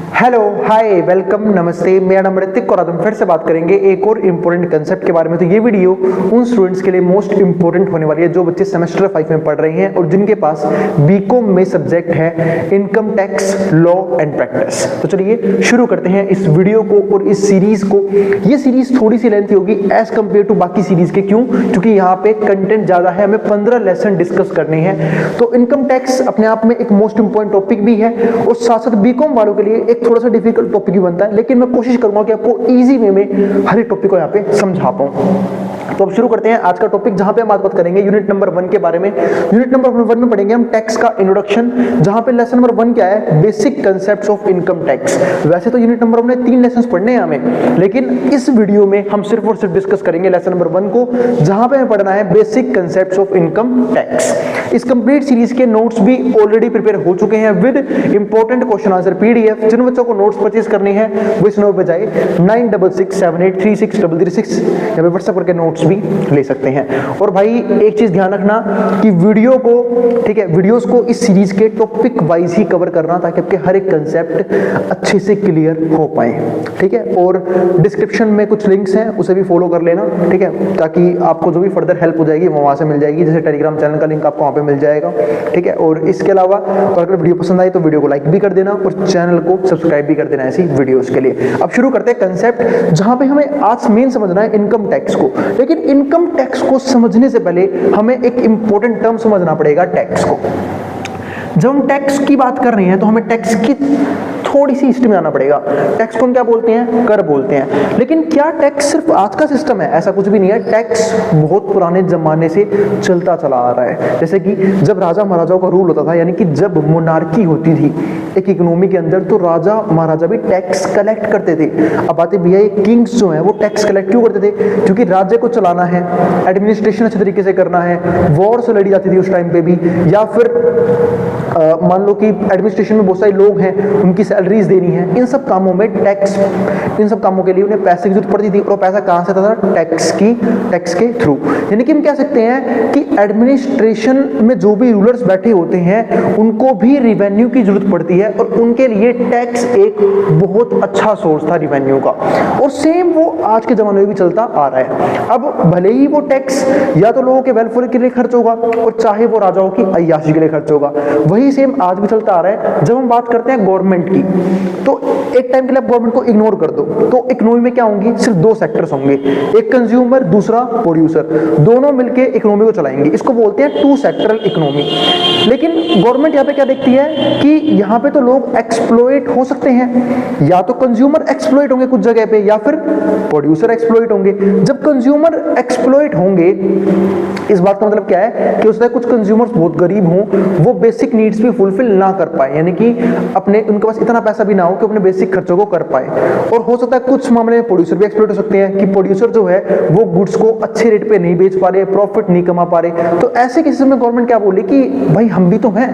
Hello hi welcome नमस्ते, मेरा नाम ऋतिक और आज हम फिर से बात करेंगे एक और इम्पोर्टेंट कंसेप्ट के बारे में। तो ये वीडियो उन स्टूडेंट्स के लिए मोस्ट इंपोर्टेंट होने वाली है जो बच्चे सेमेस्टर 5 में पढ़ रहे हैं और जिनके पास बीकॉम में सब्जेक्ट है income tax law and practice. तो चलिए शुरू करते हैं इस वीडियो को और इस सीरीज को। ये सीरीज थोड़ी सी लेंथी होगी एज कम्पेयर टू बाकी सीरीज के। क्यों? क्योंकि यहाँ पे कंटेंट ज्यादा है, हमें 15 लेसन डिस्कस करने हैं। तो इनकम टैक्स अपने आप में एक मोस्ट इंपोर्टेंट टॉपिक भी है और साथ साथ बीकॉम वालों के लिए एक थोड़ा सा डिफिकल्ट टॉपिक भी बनता है, लेकिन मैं कोशिश करूंगा कि आपको इजी वे में हर एक टॉपिक को यहाँ पे समझा पाऊं। तो अब शुरू करते हैं आज का टॉपिक, जहां पे हम बात करेंगे यूनिट नंबर 1 के बारे में। यूनिट नंबर 1 में पढ़ेंगे हम टैक्स का इंट्रोडक्शन, जहां पे लेसन नंबर 1 क्या है, basic concepts of income tax. वैसे तो यूनिट नंबर 1 में 3 लेसन पढ़ने हैं हमें, लेकिन इस वीडियो में हम सिर्फ और सिर्फ डिस्कस करेंगे लेसन नंबर 1 को, जहां पे हमें पढ़ना है basic concepts of income tax. इस कंप्लीट सीरीज के नोट्स भी ऑलरेडी प्रिपेयर हो चुके हैं with important question answer PDF. जिन बच्चों को नोट्स परचेज करनी है वो इस नंबर पे जाए 9667836336, यहाँ पे व्हाट्सएप करके नोट्स भी ले सकते हैं। और भाई एक चीज ध्यान रखना कि वीडियो को, ठीक है, वीडियोस को इस सीरीज के टॉपिक वाइज ही कवर करना ताकि आपके हर एक कंसेप्ट अच्छे से क्लियर हो पाए, ठीक है। और डिस्क्रिप्शन में कुछ लिंक्स हैं, उसे भी फॉलो कर लेना, ठीक है, ताकि आपको जो भी फर्दर हेल्प हो जाएगी वो वहां से मिल जाएगी। जैसे टेलीग्राम चैनल का लिंक आपको वहां पे मिल जाएगा, ठीक है। और इसके अलावा अगर वीडियो पसंद आई तो वीडियो को लाइक भी कर देना और चैनल को सब्सक्राइब भी कर देना ऐसी वीडियोस के लिए। अब शुरू करते हैं कंसेप्ट, जहां पे हमें आज मेन समझना है इनकम टैक्स को। लेकिन इनकम टैक्स को समझने से पहले हमें एक इंपॉर्टेंट टर्म समझना पड़ेगा, टैक्स को। जब हम टैक्स की बात कर रहे हैं तो हमें टैक्स की थोड़ी सी हिस्ट्री में आना पड़ेगा। टैक्स को हम क्या बोलते हैं? कर बोलते हैं। लेकिन क्या टैक्स सिर्फ आज का सिस्टम है? ऐसा कुछ भी नहीं है। टैक्स बहुत पुराने जमाने से चलता चला आ रहा है। जैसे कि जब राजा महाराजाओं का रूल होता था, यानी कि जब मोनार्की होती थी एक इकोनॉमी के अंदर, तो राजा महाराजा भी टैक्स कलेक्ट करते थे। अब बात है भैया, किंग्स जो है वो टैक्स कलेक्ट क्यों करते थे? क्योंकि राज्य को चलाना है, एडमिनिस्ट्रेशन अच्छे तरीके से करना है, वॉर से लड़ी जाती थी उस टाइम पे भी, या फिर मान लो कि एडमिनिस्ट्रेशन में बहुत सारे लोग हैं, उनकी सैलरीज देनी है। इन सब कामों में टैक्स, इन सब कामों के लिए उन्हें पैसे की जरूरत पड़ती थी। और पैसा कहां से आता था? टैक्स के थ्रू। यानी कि हम कह सकते हैं कि एडमिनिस्ट्रेशन में जो भी रूलर्स बैठे होते हैं उनको भी रिवेन्यू की जरूरत पड़ती है और उनके लिए टैक्स एक बहुत अच्छा सोर्स था रिवेन्यू का। और सेम वो आज के जमाने में भी चलता आ रहा है। अब भले ही वो टैक्स या तो लोगों के वेलफेयर के लिए खर्च होगा और चाहे वो राजाओं की अय्याशी के लिए खर्च होगा, वही सेम आज भी चलता आ रहा है। जब हम बात करते हैं गवर्नमेंट की, तो एक टाइम के लिए गवर्नमेंट को इग्नोर कर दो, तो इकोनॉमी में क्या होंगी? सिर्फ 2 सेक्टर्स होंगे, एक कंज्यूमर, दूसरा प्रोड्यूसर। दोनों मिलकर इकोनॉमी को चलाएंगे। इसको बोलते हैं 2 सेक्टरल इकोनॉमी। लेकिन गवर्नमेंट यहाँ पे क्या देखती है कि यहाँ पे तो लोग एक्सप्लॉइट हो सकते हैं, या तो कंज्यूमर एक्सप्लॉइट होंगे कुछ जगह पे, या फिर प्रोड्यूसर एक्सप्लॉइट होंगे। जब कंज्यूमर एक्सप्लॉइट होंगे, इस बात का मतलब क्या है कि उसमें कुछ कंज्यूमर्स बहुत गरीब हों, वो बेसिक नीड्स भी फुलफिल ना कर पाए, यानी कि अपने उनके पास इतना पैसा भी ना हो कि अपने बेसिक खर्चों को कर पाए। और हो सकता है कुछ मामले में प्रोड्यूसर भी एक्सप्लॉइट हो सकते हैं कि प्रोड्यूसर जो है वो गुड्स को अच्छे रेट पे नहीं बेच पा रहे, प्रॉफिट नहीं कमा पा रहे। तो ऐसे केसेस में गवर्नमेंट क्या बोले कि भाई हम भी तो हैं,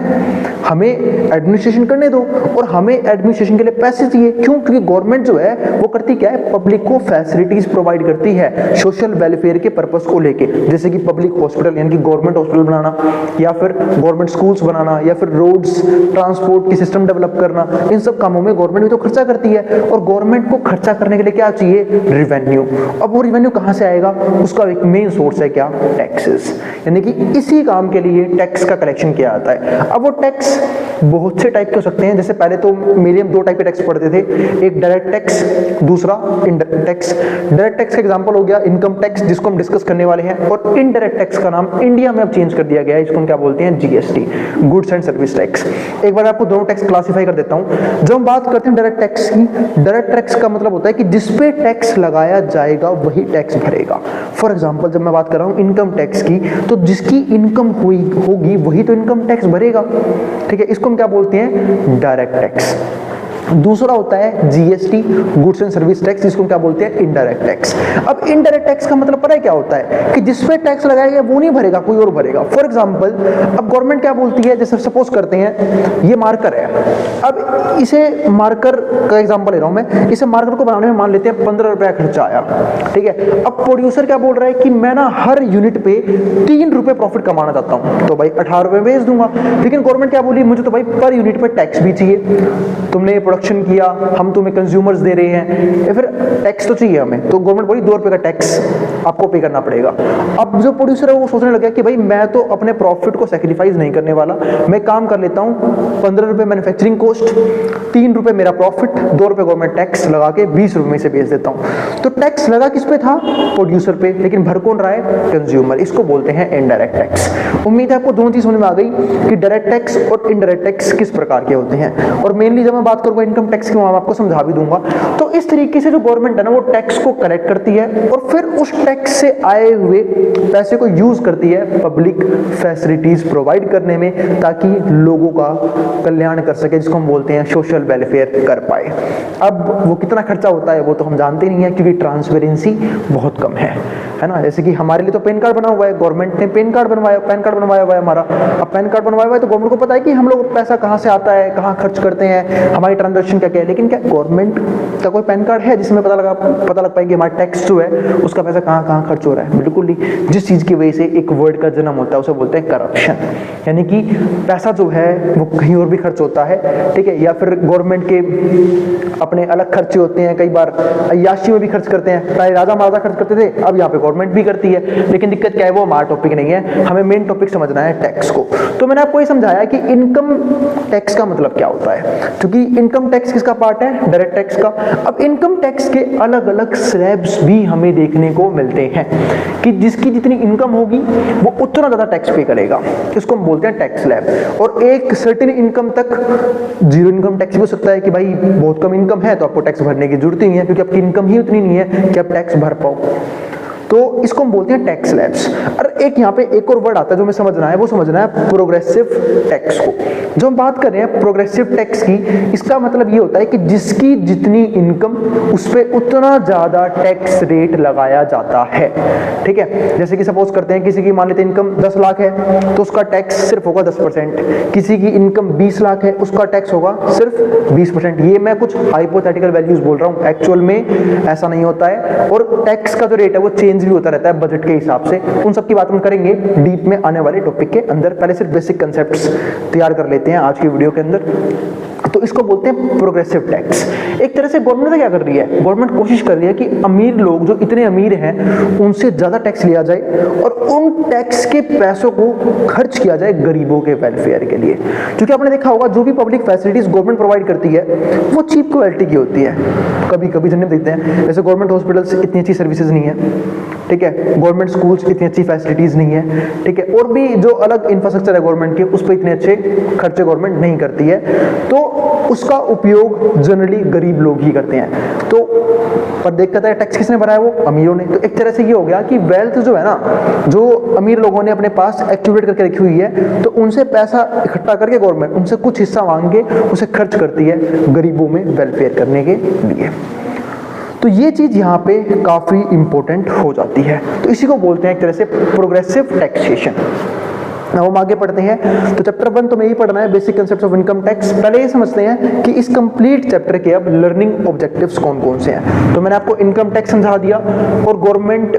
हमें एडमिनिस्ट्रेशन करने दो और हमें एडमिनिस्ट्रेशन के लिए पैसे चाहिए। क्यों? क्योंकि गवर्नमेंट जो है वो करती क्या है? पब्लिक को फैसिलिटीज प्रोवाइड करती है सोशल वेलफेयर के पर्पस को लेके, जैसे कि पब्लिक हॉस्पिटल यानी कि गवर्नमेंट हॉस्पिटल बनाना, या फिर गवर्नमेंट स्कूल्स बनाना, या फिर रोड्स ट्रांसपोर्ट की सिस्टम डेवलप करना। इन सब कामों में गवर्नमेंट भी तो खर्चा करती है और गवर्नमेंट को खर्चा करने के लिए क्या चाहिए? रिवेन्यू। अब वो रिवेन्यू कहां से आएगा? उसका एक मेन सोर्स है क्या? टैक्सेस। यानी कि इसी काम के लिए टैक्स का कलेक्शन किया जाता है। अब वो टैक्स बहुत से टाइप के हो सकते हैं। जैसे पहले तो मेरे हम 2 टाइप के टैक्स पढ़ते थे, एक डायरेक्ट टैक्स, दूसरा इनडायरेक्ट टैक्स। डायरेक्ट टैक्स का एग्जांपल हो गया इनकम टैक्स, जिसको हम डिस्कस करने वाले हैं। और इनडायरेक्ट टैक्स का नाम इंडिया में अब चेंज कर दिया गया है, इसको हम क्या बोलते हैं? GST, goods and service tax. एक बार आपको दोनों टैक्स क्लासिफाई कर देता हूं। जब हम बात करते हैं डायरेक्ट टैक्स की, डायरेक्ट टैक्स का मतलब होता है कि जिस पे टैक्स लगाया जाएगा वही टैक्स भरेगा। फॉर एग्जांपल जब मैं बात कर रहा हूं इनकम टैक्स की, तो जिसकी इनकम होगी वही तो इनकम टैक्स भरेगा, ठीक है। इसको हम क्या बोलते हैं? Direct tax. दूसरा होता है GST, goods and service tax, जिसको क्या बोलते हैं? Indirect tax. अब इनडायरेक्ट टैक्स का मतलब पता है क्या होता है? कि जिस पे टैक्स लगाया गया वो नहीं भरेगा, कोई और भरेगा। फॉर एग्जांपल अब गवर्नमेंट क्या बोलती है, जैसे सपोज करते हैं ये मार्कर है, अब इसे मार्कर का एग्जांपल ले रहा हूं मैं, इसे मार्कर को बनाने में मान लेते हैं 15 रुपया खर्चा आया, ठीक है। अब प्रोड्यूसर क्या बोल रहा है कि मैं ना हर यूनिट पे 3 रुपए प्रॉफिट कमाना चाहता हूं, तो भाई 18 रुपए बेच दूंगा। लेकिन गवर्नमेंट क्या बोली, मुझे तो भाई पर यूनिट पे टैक्स भी चाहिए, तुमने ये प्रोडक्शन किया, हम तुम्हें कंज्यूमर्स दे रहे हैं, या फिर टैक्स तो चाहिए हमें, तो गवर्नमेंट बोली 2 रुपए का टैक्स आपको पे करना पड़ेगा। अब जो प्रोड्यूसर है वो सोचने लगा कि भाई मैं तो अपने प्रॉफिट को सैक्रिफाइस नहीं करने वाला, मैं काम कर लेता हूँ 15 रुपए मैन्युफैक्चरिंग कॉस्ट, 3 रुपए मेरा प्रॉफिट, 2 रुपए गवर्नमेंट टैक्स लगा के 20 रुपए में से बेच देता हूँ। तो टैक्स लगा किस पे था? प्रोड्यूसर पे, लेकिन भर कौन रहा है? कंज्यूमर। इसको बोलते हैं इनडायरेक्ट टैक्स। उम्मीद है आपको दोनों चीज समझ में आ गई कि डायरेक्ट टैक्स और इनडायरेक्ट टैक्स किस प्रकार के होते हैं। और मेनली जब मैं बात करूंगा इनकम टैक्स की, मैं आपको समझा भी दूंगा। तो इस तरीके से जो गवर्नमेंट है ना वो टैक्स को कलेक्ट करती है और फिर उस टैक्स से आए हुए पैसे को यूज करती है पब्लिक फैसिलिटीज प्रोवाइड करने में, ताकि लोगों का कल्याण कर सके, जिसको हम बोलते हैं सोशल वेलफेयर कर पाए। अब वो कितना खर्चा होता है वो तो हम जानते नहीं है, क्योंकि ट्रांसपेरेंसी बहुत कम है ना। जैसे कि हमारे लिए तो पैन कार्ड बना हुआ है, गवर्नमेंट ने पैन कार्ड बनवाया हुआ है हमारा। अब पैन कार्ड बनवाया हुआ है तो गवर्नमेंट को पता है कि हम लोग पैसा कहाँ से आता है, कहाँ खर्च करते हैं, हमारी ट्रांजैक्शन क्या क्या है। लेकिन क्या गवर्नमेंट का कोई पैन कार्ड है जिसमें पता लग पाएंगे हमारा टैक्स जो है उसका पैसा कहाँ खर्च हो रहा है? बिल्कुल नहीं। जिस चीज की वजह से एक वर्ड का जन्म होता है उसे बोलते हैं करप्शन, यानी कि पैसा जो है वो कहीं और भी खर्च होता है, ठीक है। या फिर गवर्नमेंट के अपने अलग खर्चे होते हैं, कई बार अय्याशी में भी खर्च करते हैं। पहले राजा महाराजा खर्च करते थे, अब यहाँ पे गवर्नमेंट भी करती है। लेकिन दिक्कत क्या है, वो हमारा टॉपिक नहीं है, हमें मेन टॉपिक समझना है टैक्स को। तो मैंने आपको ये समझाया कि इनकम टैक्स का मतलब क्या होता है, क्योंकि इनकम टैक्स किसका पार्ट है? डायरेक्ट टैक्स का। अब इनकम टैक्स के अलग अलग स्लैब्स भी हमें देखने को मिलते हैं कि जिसकी जितनी इनकम होगी वो उतना ज्यादा टैक्स पे करेगा, इसको हम बोलते हैं टैक्स स्लैब। और एक सर्टेन इनकम तक जीरो इनकम टैक्स भी हो सकता है कि भाई बहुत कम इनकम है तो आपको टैक्स भरने की जरूरत ही नहीं है, क्योंकि आपकी इनकम ही उतनी नहीं है कि आप टैक्स भर पाओ। तो इसको हम बोलते हैं टैक्स स्लैब्स। और एक यहाँ पे एक और वर्ड आता है जो हमें समझना है, वो समझना है प्रोग्रेसिव टैक्स को। जो हम बात कर रहे हैं प्रोग्रेसिव टैक्स की, इसका मतलब ये होता है कि जिसकी जितनी इनकम उस पर उतना ज्यादा टैक्स रेट लगाया जाता है, ठीक है। जैसे कि सपोज करते हैं किसी की मान लेते हैं इनकम 10 लाख है तो उसका टैक्स सिर्फ होगा 10%, किसी की इनकम 20 लाख है उसका टैक्स होगा सिर्फ 20%। ये मैं कुछ हाइपोथेटिकल वैल्यूज बोल रहा हूँ, एक्चुअल में ऐसा नहीं होता है। और टैक्स का जो रेट है वो चेंज भी होता रहता है बजट के हिसाब से। उन सब की बात हम करेंगे डीप में आने वाले टॉपिक के अंदर। पहले सिर्फ बेसिक कंसेप्ट्स तैयार कर लेते हैं आज की वीडियो के अंदर। तो इसको बोलते हैं प्रोग्रेसिव टैक्स। एक तरह से गवर्नमेंट क्या कर रही है, गवर्नमेंट कोशिश कर रही है कि अमीर लोग जो इतने अमीर हैं उनसे ज्यादा टैक्स लिया जाए और उन टैक्स के पैसों को खर्च किया जाए गरीबों के वेलफेयर के लिए। क्योंकि आपने देखा होगा जो भी पब्लिक फैसिलिटीज गवर्नमेंट प्रोवाइड करती है वो चीप क्वालिटी की होती है। कभी कभी जन देखते हैं जैसे गवर्नमेंट हॉस्पिटल्स इतनी अच्छी सर्विसेज नहीं है, ठीक है, गवर्नमेंट स्कूल्स इतनी अच्छी फैसिलिटीज नहीं है, ठीक है, और भी जो अलग इंफ्रास्ट्रक्चर है गवर्नमेंट के उस पर इतने अच्छे खर्चे गवर्नमेंट नहीं करती है, तो उसका उपयोग जनरली गरीब लोग ही करते हैं। तो पर दिक्कत है टैक्स किसने भरा है, वो अमीरों ने। तो एक तरह से ये हो गया कि वेल्थ जो है ना, जो अमीर लोगों ने अपने पास एक्यूमुलेट करके रखी हुई है, तो उनसे पैसा इकट्ठा करके गवर्नमेंट उनसे कुछ हिस्सा मांग के उसे खर्च करती है गरीबों में वेलफेयर करने के लिए। तो ये चीज यहाँ पे काफी इंपॉर्टेंट हो जाती है। तो इसी को बोलते हैं एक तरह से प्रोग्रेसिव टैक्सेशन। हम आगे पढ़ते हैं। तो चैप्टर 1 तो में ही पढ़ना है, basic concepts of income tax. पहले ये समझते हैं कि इस कंप्लीट चैप्टर के अब लर्निंग ऑब्जेक्टिव्स कौन कौन से हैं। तो मैंने आपको इनकम टैक्स समझा दिया और गवर्नमेंट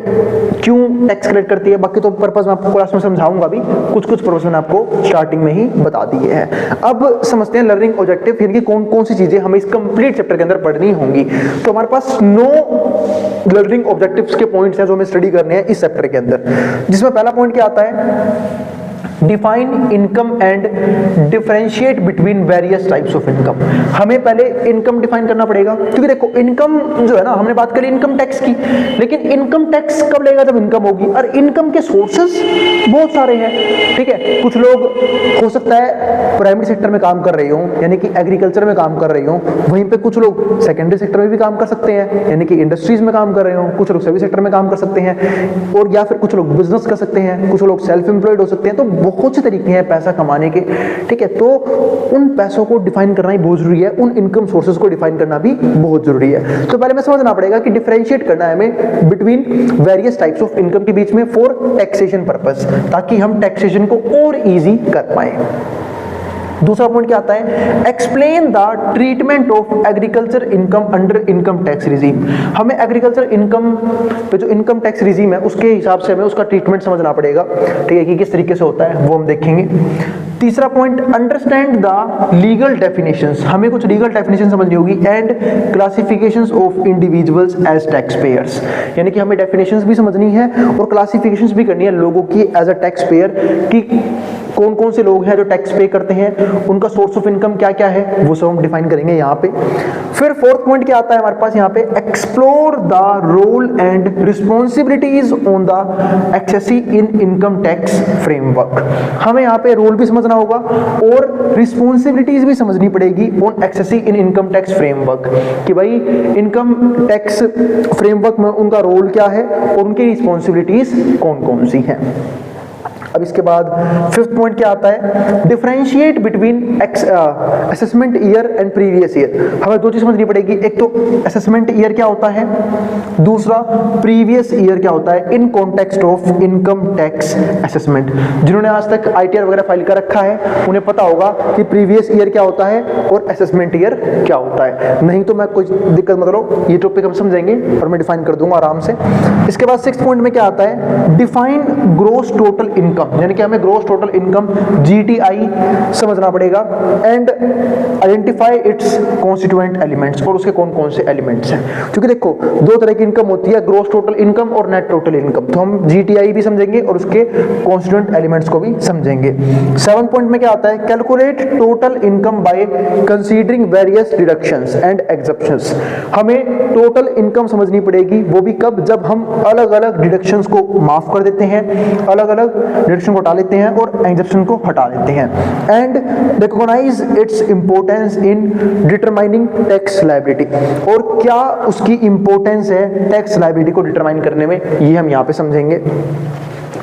क्यों टैक्स कलेक्ट करती है, बाकी तो पर्पस मैं आपको क्लास में समझाऊंगा भी, कुछ पर्पस मैंने आपको स्टार्टिंग में ही बता दिए हैं। अब समझते हैं लर्निंग ऑब्जेक्टिव, यानी कि कौन कौन सी चीजें हमें इस कंप्लीट चैप्टर के अंदर पढ़नी होंगी। तो हमारे पास 9 लर्निंग ऑब्जेक्टिव्स के पॉइंट्स हैं जो हमें स्टडी करने हैं इस चैप्टर के अंदर, जिसमें पहला पॉइंट क्या आता है, define income and differentiate between various types of income. हमें पहले इनकम डिफाइन करना पड़ेगा, क्योंकि देखो इनकम जो है ना, हमने बात करी इनकम टैक्स की, लेकिन इनकम टैक्स कब लगेगा, जब इनकम होगी। और इनकम के सोर्सेस बहुत सारे हैं, ठीक है। कुछ लोग हो सकता है प्राइमरी सेक्टर में काम कर रहे हो, यानी कि एग्रीकल्चर में काम कर रहे हो, वहीं पे कुछ लोग सेकेंडरी सेक्टर में भी काम कर सकते हैं, यानी कि इंडस्ट्रीज में काम कर रहे हो, कुछ लोग सर्विस सेक्टर में काम कर सकते हैं, और या फिर कुछ लोग बिजनेस कर सकते हैं, कुछ लोग सेल्फ एम्प्लॉयड हो सकते हैं। तो बहुत से तरीके हैं पैसा कमाने के, ठीक है। तो उन पैसों को डिफाइन करना ही बहुत जरूरी है, उन इनकम सोर्सेज को डिफाइन करना भी बहुत जरूरी है। तो पहले मैं समझना पड़ेगा कि डिफरेंशिएट करना है हमें between various types of income के बीच में फॉर टैक्सेशन पर्पस, ताकि हम टैक्सेशन को और इजी कर पाए। दूसरा पॉइंट क्या आता है, explain the treatment of agriculture income under income tax regime. हमें एग्रीकल्चर इनकम पे जो इनकम टैक्स रिजीम है उसके हिसाब से हमें उसका ट्रीटमेंट समझना पड़ेगा, ठीक है, कि किस तरीके से होता है वो हम देखेंगे। तीसरा point, understand the legal definitions, हमें कुछ लीगल डेफिनेशन समझनी होगी, and classifications of individuals as tax payers, यानी कि हमें डेफिनेशंस भी समझनी है और क्लासिफिकेशंस भी करनी है लोगों की एज अ टैक्स पेयर, कि कौन कौन से लोग हैं जो टैक्स पे करते हैं, उनका सोर्स ऑफ इनकम क्या क्या है, वो सब हम डिफाइन करेंगे यहाँ पे। फिर फोर्थ पॉइंट क्या आता है हमारे पास यहाँ पे, explore the role and responsibilities on the assessee in income tax framework. हमें यहाँ पे रोल भी समझना होगा और रिस्पॉन्सिबिलिटीज भी समझनी पड़ेगी on XC in income tax framework, कि भाई इनकम टैक्स फ्रेमवर्क में उनका रोल क्या है और उनकी रिस्पॉन्सिबिलिटीज कौन कौन सी हैं। अब इसके बाद फिफ्थ पॉइंट क्या आता है, differentiate between assessment year and previous year. हमें दो चीज समझनी पड़ेगी, एक तो असेसमेंट ईयर क्या होता है, दूसरा प्रीवियस ईयर क्या होता है in context of income tax assessment. जिन्होंने आज तक आईटीआर वगैरह फाइल कर रखा है उन्हें पता होगा कि प्रीवियस ईयर क्या होता है और असेसमेंट ईयर क्या होता है, नहीं तो मैं कुछ दिक्कत मतलब ये टॉपिक हम समझेंगे और मैं डिफाइन कर दूंगा आराम से। इसके बाद सिक्स्थ पॉइंट में क्या आता है, डिफाइन ग्रोस टोटल इनकम, यानी कि हमें ग्रोस टोटल इनकम जीटीआई समझना पड़ेगा, and identify it's constituent elements, और उसके कौन कौन से एलिमेंट्स हैं। क्योंकि देखो दो तरह की इनकम होती है, ग्रोस टोटल इनकम और नेट टोटल इनकम, तो हम जीटीआई भी समझेंगे और उसके कॉन्स्टिट्यूएंट एलिमेंट्स को भी समझेंगे। 7 पॉइंट में क्या आता है, calculate total income by considering various deductions and exemptions. हमें टोटल इनकम समझनी पड़ेगी, वो भी कब, जब हम अलग अलग डिडक्शंस को माफ कर देते हैं, अलग अलग डिडक्शन को हटा लेते हैं और एग्जेप्शन को हटा लेते हैं, and recognize its importance in determining tax liability, और क्या उसकी इंपॉर्टेंस है टैक्स लायबिलिटी को डिटरमाइन करने में, ये हम यहाँ पे समझेंगे।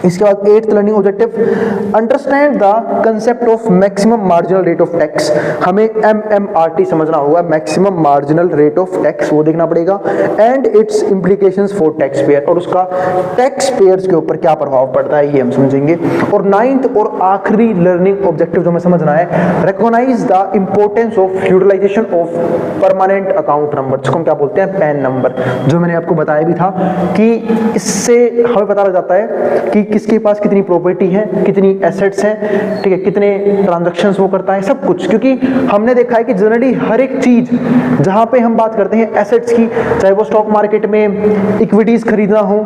इसके बाद 8th learning objective, understand the concept of maximum marginal rate of tax. हमें MMRT समझना होगा, maximum marginal rate of tax, वो देखना पड़ेगा, and it's implications for tax payer, और उसका टैक्स पेयर्स के ऊपर क्या प्रभाव पड़ता है ये हम समझेंगे। और 9th और आखिरी लर्निंग ऑब्जेक्टिव जो हमें समझना है, recognize the importance of utilization of permanent account number, जिसको हम क्या बोलते हैं, पैन नंबर, जो मैंने आपको बताया भी था कि इससे हमें पता लग जाता है कि किसके पास कितनी प्रॉपर्टी है, कितनी एसेट्स हैं, ठीक है, कितने ट्रांजैक्शंस वो करता है, सब कुछ। क्योंकि हमने देखा है कि जनरली हर एक चीज जहां पे हम बात करते हैं एसेट्स की, चाहे वो स्टॉक मार्केट में इक्विटीज खरीदना हो,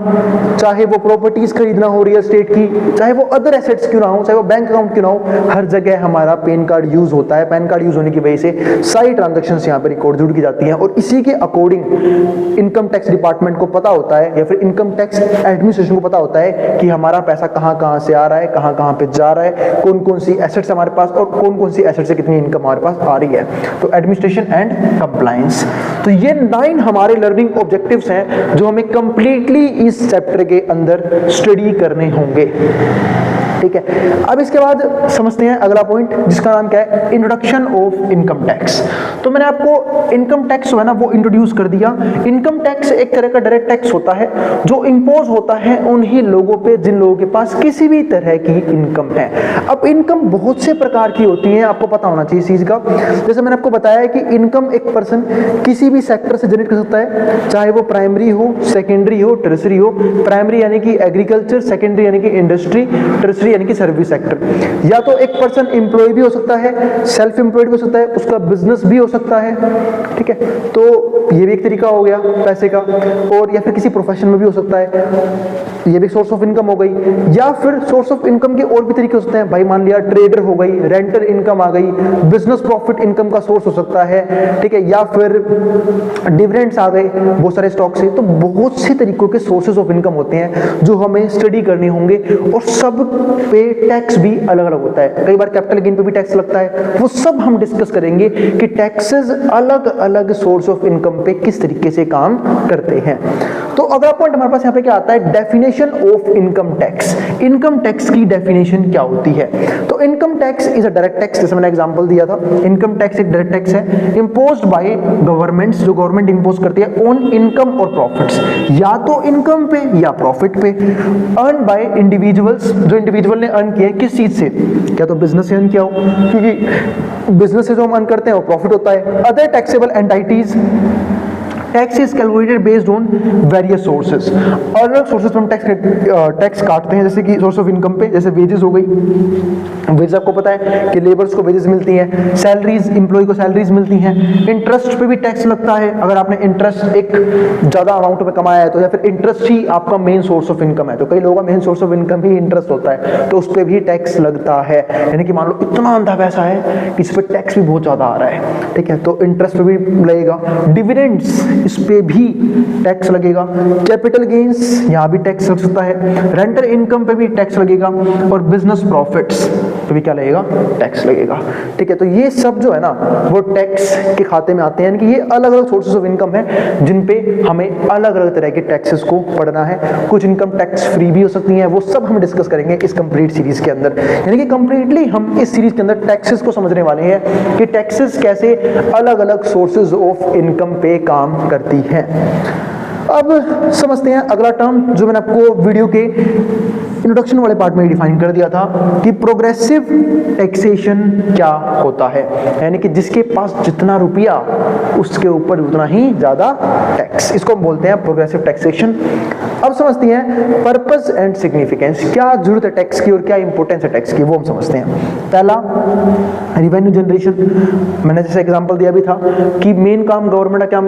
चाहे वो प्रॉपर्टीज खरीदना हो रियल एस्टेट की, चाहे वो अदर एसेट्स क्यों ना हो, चाहे वो बैंक अकाउंट क्यों ना हो, हर जगह हमारा पैन कार्ड यूज होता है। पैन कार्ड यूज होने की वजह से सारी ट्रांजैक्शंस यहाँ पे रिकॉर्ड जुड़ की जाती हैं, और इसी के अकॉर्डिंग इनकम टैक्स डिपार्टमेंट को पता होता है या फिर इनकम टैक्स एडमिनिस्ट्रेशन को पता होता है कि हमारा पैसा कहां कहां से आ रहा है, कहां कहां पे जा रहा है, कौन कौन सी एसेट्स हमारे पास और कौन कौन सी एसेट्स से कितनी इनकम हमारे पास आ रही है। तो एडमिनिस्ट्रेशन एंड कंप्लायंस, तो ये 9 हमारे लर्निंग ऑब्जेक्टिव्स हैं जो हमें कंप्लीटली इस चैप्टर के अंदर स्टडी करने होंगे, ठीक है। अब इसके बाद समझते हैं अगला पॉइंट, जिसका नाम क्या है, इंट्रोडक्शन ऑफ इनकम टैक्स। तो मैंने आपको इनकम टैक्स जो है ना वो इंट्रोड्यूस कर दिया। इनकम टैक्स एक तरह का डायरेक्ट टैक्स होता है जो इंपोज होता है उन्हीं लोगों पे जिन लोगों के पास किसी भी तरह की इनकम है। अब इनकम बहुत से प्रकार की होती है, आपको पता होना चाहिए इस चीज का। जैसे मैंने आपको बताया कि इनकम एक पर्सन किसी भी सेक्टर से जनरेट कर सकता है, चाहे वो प्राइमरी हो, सेकेंडरी हो, टर्सरी हो। प्राइमरी यानी कि एग्रीकल्चर, सेकेंडरी यानी कि इंडस्ट्री, टर्सरी यानी कि सर्विस सेक्टर। या तो एक पर्सन एम्प्लॉय भी हो सकता है, सेल्फ एम्प्लॉयड भी हो सकता है, उसका बिजनेस भी हो सकता है, ठीक है। तो ये भी एक तरीका हो गया पैसे का। और या फिर किसी प्रोफेशन में भी हो सकता है, ये भी सोर्स ऑफ इनकम हो गई। या फिर सोर्स ऑफ इनकम के और भी तरीके हो सकते हैं, भाई मान लिया ट्रेडर हो गई, रेंटल इनकम आ गई, बिजनेस प्रॉफिट इनकम का सोर्स हो सकता है, ठीक है। या फिर डिविडेंड्स आ गए बहुत सारे स्टॉक से। तो बहुत से तरीकों के सोर्सेज ऑफ इनकम होते हैं जो हमें स्टडी करने होंगे, और सब पे टैक्स भी अलग अलग होता है। कई बार कैपिटल गेन पे भी टैक्स लगता है, वो सब हम डिस्कस करेंगे कि टैक्सेस अलग अलग सोर्स ऑफ इनकम पे किस तरीके से काम करते हैं। तो अगला पॉइंट हमारे पास यहाँ पे क्या आता है, definition of income tax. Income tax की डेफिनेशन क्या होती है? तो income tax is a direct tax, जैसे मैंने एग्जांपल दिया था। इनकम टैक्स एक डायरेक्ट टैक्स है इंपोज्ड बाय गवर्नमेंट्स, जो गवर्नमेंट इंपोज करती है ऑन इनकम और प्रॉफिट्स, या तो इनकम पे या प्रॉफिट पे, अर्न बाय इंडिविजुअल्स, जो इंडिविजुअल ने अर्न किया है किस चीज से, क्या तो बिजनेस से अर्न किया हो, क्योंकि बिजनेस से जो हम अर्न करते हैं वो प्रॉफिट होता है। Other taxable entities, tax is calculated based on various sources, अलग अलग सोर्सेज पर हम टैक्स काटते हैं, जैसे कि सोर्स ऑफ इनकम पे जैसे वेजेस हो गई, वेजेस आपको पता है कि लेबर्स को वेजेस मिलती हैं, सैलरीज एम्प्लॉय को सैलरीज मिलती हैं, इंटरेस्ट पे भी टैक्स लगता है, अगर आपने इंटरेस्ट एक ज़्यादा अमाउंट में कमाया है तो, या फिर इंटरेस्ट ही आपका मेन सोर्स ऑफ इनकम है, तो कई लोगों का main source of income he interest होता है, तो उस पर भी टैक्स लगता है। यानी कि मान लो इतना अंधा पैसा है कि इस पर टैक्स भी बहुत ज़्यादा आ रहा है, ठीक है, तो इंटरेस्ट पे भी लगेगा। डिविडेंड्स, इस पे भी टैक्स लगेगा। कैपिटल गेन्स, यहाँ भी टैक्स लग सकता है। रेंटल इनकम पे भी टैक्स लगेगा, और बिजनेस प्रॉफिट्स पे भी क्या लगेगा, टैक्स लगेगा, ठीक है। तो ये सब जो है ना वो टैक्स के खाते में आते हैं, यानी कि ये अलग अलग सोर्सेज ऑफ इनकम है जिन पे हमें अलग अलग तरह के टैक्सेस को पढ़ना है। कुछ इनकम टैक्स फ्री भी हो सकती हैं, वो सब हम डिस्कस करेंगे इस कंप्लीट सीरीज के अंदर। यानी कि कंप्लीटली हम इस सीरीज के अंदर टैक्सेस को समझने वाले हैं कि टैक्सेस कैसे अलग अलग सोर्सेज ऑफ इनकम पे काम करती है। अब समझते हैं अगला टर्म जो मैंने आपको वीडियो के इंट्रोडक्शन वाले पार्ट में डिफाइन कर दिया था कि प्रोग्रेसिव टैक्सेशन क्या होता है, यानी कि जिसके पास जितना रुपया उसके ऊपर उतना ही ज्यादा टैक्स, इसको हम बोलते हैं प्रोग्रेसिव टैक्सेशन। अब समझते हैं पर्पस एंड सिग्निफिकेंस, क्या जरूरत है टैक्स की और क्या इंपॉर्टेंस है टैक्स की, वो हम समझते हैं। पहला, रिवेन्यू जनरेशन, मैंने जैसे एग्जांपल दिया भी था कि मेन काम गवर्नमेंट का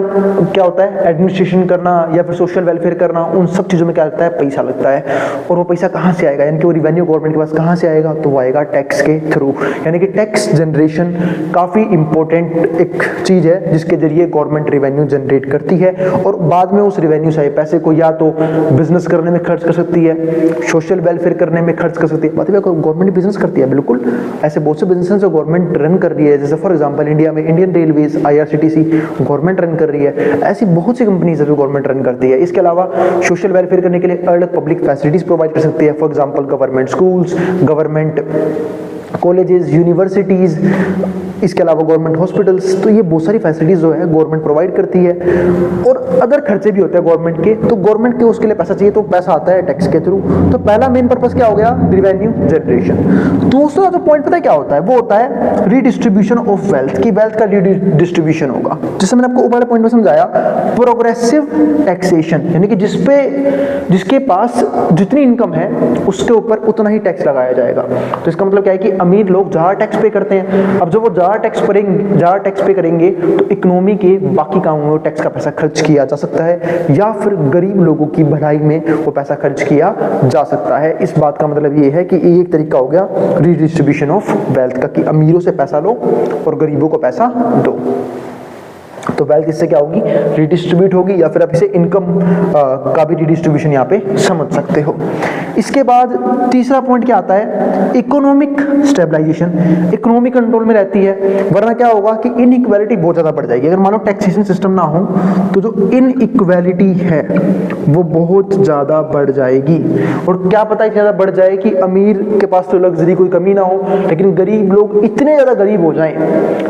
क्या होता है, एडमिनिस्ट्रेशन करना या फिर सोशल वेलफेयर करना, उन सब चीजों में क्या लगता है, पैसा लगता है। और वो पैसा कहाँ से आएगा, यानी कि वो रिवेन्यू गवर्नमेंट के पास कहाँ से आएगा, तो वो आएगा टैक्स के थ्रू। यानी कि टैक्स जनरेशन काफी इंपॉर्टेंट एक चीज है जिसके जरिए गवर्नमेंट रिवेन्यू जनरेट करती है, और बाद में उस रिवेन्यू से पैसे को या तो बिजनेस करने में खर्च कर सकती है, सोशल वेलफेयर करने में खर्च कर सकती है। मतलब गवर्नमेंट बिजनेस करती है, बिल्कुल ऐसे बहुत से बिजनेस जो गवर्नमेंट रन कर रही है, जैसे फॉर एग्जांपल इंडिया में Indian railways IRCTC government run कर रही है, ऐसी बहुत सी कंपनीज है जो गवर्नमेंट रन करती है। इसके अलावा सोशल वेलफेयर करने के लिए अलग पब्लिक फैसिलिटीज प्रोवाइड कर सकती है, for example government schools, government colleges, universities, इसके अलावा गवर्नमेंट हॉस्पिटल्स। तो ये बहुत सारी फैसिलिटीज जो है गवर्नमेंट प्रोवाइड करती है, और अदर खर्चे भी होते हैं गवर्नमेंट के, तो गवर्नमेंट के उसके लिए पैसा चाहिए, तो पैसा आता है टैक्स के थ्रू। तो पहला मेन पर्पस क्या हो गया, रिवेन्यू जनरेशन। दूसरा जो पॉइंट पता है क्या होता है, वो होता है रिडिस्ट्रीब्यूशन ऑफ वेल्थ, की वेल्थ का डिस्ट्रीब्यूशन होगा, जैसे मैंने आपको ऊपर पॉइंट में समझाया। प्रोग्रेसिव टैक्सेशन, यानी कि जिसके पास जितनी इनकम है उसके ऊपर उतना ही टैक्स लगाया जाएगा। तो इसका मतलब क्या है कि अमीर लोग ज्यादा टैक्स पे करते हैं, अब जब वो ज्यादा टैक्स पे करेंगे तो इकोनॉमी के बाकी कामों में टैक्स का पैसा खर्च किया जा सकता है, या फिर गरीब लोगों की भलाई में वो पैसा खर्च किया जा सकता है। इस बात का मतलब ये है कि एक तरीका हो गया रिडिस्ट्रीब्यूशन ऑफ वेल्थ का, कि अमीरों से पैसा लो और गरीबों को पैसा दो। तो वेल्थ इससे क्या होगी, रिडिस्ट्रीब्यूट होगी, या फिर आप इसे इनकम का भी रिडिस्ट्रीब्यूशन यहाँ पे समझ सकते हो। इसके बाद तीसरा पॉइंट क्या आता है, इकोनॉमिक स्टेबलाइजेशन। इकोनॉमी कंट्रोल में रहती है, वरना क्या होगा कि इनइक्वालिटी बहुत ज्यादा बढ़ जाएगी। अगर मान लो टैक्सेशन सिस्टम ना हो तो जो इनइक्वालिटी है वो बहुत ज्यादा बढ़ जाएगी, और क्या पता है ज्यादा बढ़ जाए कि अमीर के पास तो लग्जरी कोई कमी ना हो, लेकिन गरीब लोग इतने ज्यादा गरीब हो जाएं,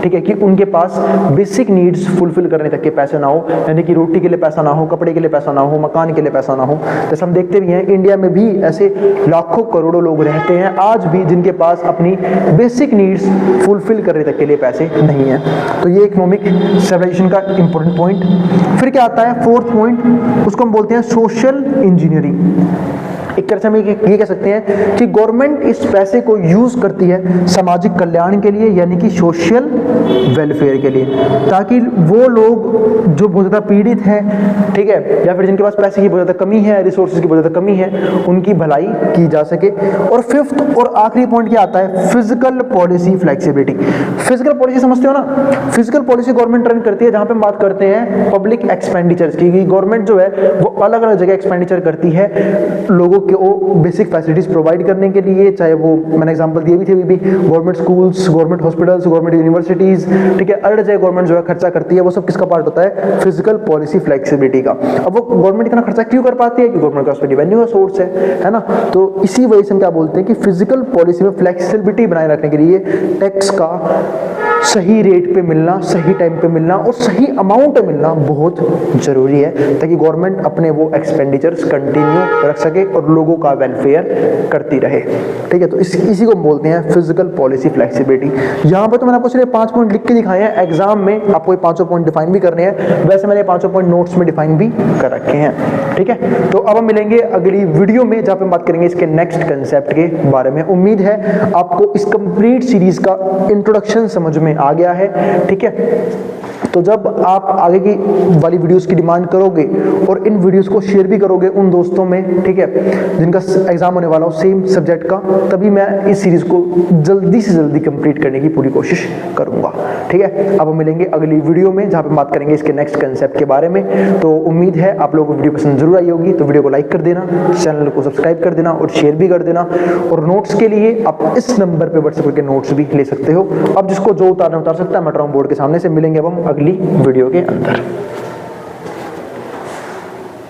ठीक है, कि उनके पास बेसिक नीड्स फुलफिल करने तक के पैसे ना हो, यानी कि रोटी के लिए पैसा ना हो, कपड़े के लिए पैसा ना हो, मकान के लिए पैसा ना हो। जैसे हम देखते भी हैं इंडिया में भी ऐसे लाखों करोड़ों लोग रहते हैं आज भी जिनके पास अपनी बेसिक नीड्स फुलफिल करने तक के लिए पैसे नहीं है। तो ये इकोनॉमिक स्टेबलाइजेशन का इंपॉर्टेंट पॉइंट। फिर क्या आता है फोर्थ पॉइंट, उसको हम बोलते हैं सोशल इंजीनियरिंग। एक तरह से हम ये कह सकते हैं कि गवर्नमेंट इस पैसे को यूज करती है सामाजिक कल्याण के लिए, यानी कि सोशल वेलफेयर के लिए, ताकि वो लोग जो बहुत ज़्यादा पीड़ित हैं, ठीक है, या फिर जिनके पास पैसे की बहुत ज़्यादा कमी है, रिसोर्सेज की बहुत ज़्यादा कमी है, उनकी भलाई की जा सके। और फिफ्थ और आखिरी पॉइंट क्या आता है, physical policy flexibility. Physical policy समझते हो ना, फिजिकल पॉलिसी गवर्नमेंट रन करती है, जहां पे हम बात करते हैं पब्लिक एक्सपेंडिचर्स की। गवर्नमेंट जो है वो अलग अलग जगह एक्सपेंडिचर करती है लोगों को बेसिक फैसिलिटीज प्रोवाइड करने के लिए, चाहे वो मैंने एग्जांपल दिए भी थे अभी, government schools, government hospitals, government universities, ठीक है, अगर चाहे गवर्नमेंट जो है खर्चा करती है, वो सब किसका पार्ट होता है? फिजिकल पॉलिसी फ्लेक्सिबिलिटी का। अब वो गवर्नमेंट इतना खर्चा क्यों कर पाती है? कि गवर्नमेंट का उसमें रेवेन्यू का सोर्स है ना। तो इसी वजह से हम क्या बोलते हैं कि फिजिकल पॉलिसी में फ्लेक्सिबिलिटी बनाए रखने के लिए टैक्स का सही रेट पे मिलना, सही टाइम पे मिलना और सही अमाउंट में मिलना बहुत जरूरी है, ताकि गवर्नमेंट अपने वो एक्सपेंडिचर्स कंटिन्यू रख सके और लोगों का वेलफेयर करती रहे, ठीक है। तो इसी को बोलते हैं फिजिकल पॉलिसी फ्लेक्सिबिलिटी। यहाँ पर तो मैंने आपको सिर्फ 5 पॉइंट लिख के दिखाए हैं, एग्जाम में आपको ये 5 पॉइंट डिफाइन भी करने हैं, वैसे मैंने 5 पॉइंट नोट्स में डिफाइन भी कर रखे हैं, ठीक है। तो अब हम मिलेंगे अगली वीडियो में, जहाँ पे बात करेंगे इसके नेक्स्ट कंसेप्ट के बारे में। उम्मीद है आपको इस कंप्लीट सीरीज का इंट्रोडक्शन समझ में आ गया है, ठीक है। तो जब आप आगे की वाली वीडियोस की डिमांड करोगे और इन वीडियोस को शेयर भी करोगे उन दोस्तों में, ठीक है, जिनका एग्जाम होने वाला हो सेम सब्जेक्ट का, तभी मैं इस सीरीज को जल्दी से जल्दी कंप्लीट करने की पूरी कोशिश करूंगा, ठीक है। अब हम मिलेंगे अगली वीडियो में, जहां पे बात करेंगे इसके नेक्स्ट कंसेप्ट के बारे में। तो उम्मीद है आप लोगों को वीडियो पसंद जरूर आई होगी, तो वीडियो को लाइक कर देना, चैनल को सब्सक्राइब कर देना और शेयर भी कर देना। और नोट्स के लिए आप इस नंबर पर व्हाट्सएप करके नोट्स भी ले सकते हो। अब जिसको जो उतारना उतार सकता है, मैं बोर्ड के सामने से। मिलेंगे अब हम अगली वीडियो के अंदर।